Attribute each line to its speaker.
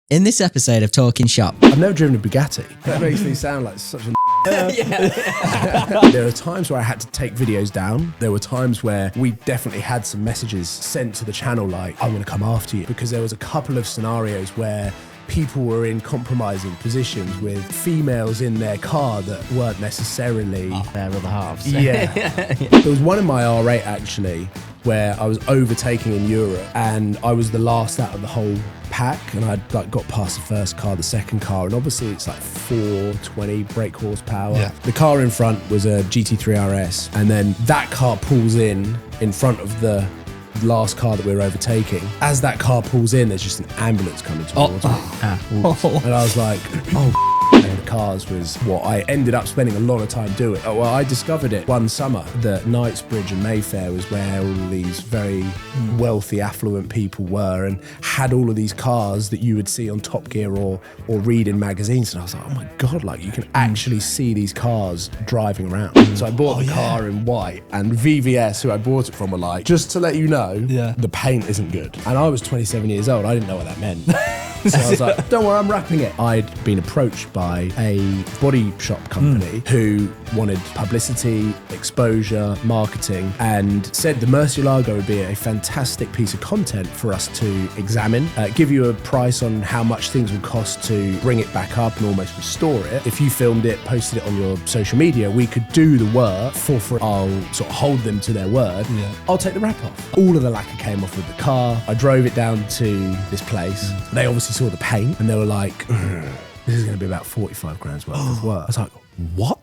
Speaker 1: In this episode of Talking Shop,
Speaker 2: I've never driven a Bugatti. That makes me sound like such a There are times where I had to take videos down. There were times where we definitely had some messages sent to the channel like, I'm going to come after you. Because there was a couple of scenarios where people were in compromising positions with females in their car that weren't necessarily
Speaker 3: their other halves.
Speaker 2: Yeah. There was one in my R8 actually where I was overtaking in Europe and I was the last out of the whole pack, and I'd like got past the first car, the second car, and obviously it's like 420 brake horsepower.
Speaker 3: Yeah.
Speaker 2: The car in front was a GT3 RS, and then that car pulls in front of the last car that we were overtaking. As that car pulls in, there's just an ambulance coming towards me. And I was like, and the cars was what I ended up spending a lot of time doing. Well, I discovered it one summer that Knightsbridge and Mayfair was where all of these very wealthy, affluent people were, and had all of these cars that you would see on Top Gear or read in magazines. And I was like, oh my God, like you can actually see these cars driving around. So I bought the car in white, and VVS, who I bought it from, were like, just to let you know, the paint isn't good. And I was 27 years old. I didn't know what that meant. So I was like, don't worry, I'm wrapping it. I'd been approached by a body shop company who wanted publicity, exposure, marketing, and said the Murcielago would be a fantastic piece of content for us to examine, give you a price on how much things would cost to bring it back up and almost restore it. If you filmed it, posted it on your social media, we could do the work for free. I'll sort of hold them to their word. I'll take the wrap off. All of the lacquer came off with the car. I drove it down to this place. They obviously saw the paint and they were like, this is going to be about 45 grand's worth of work. I was like, what?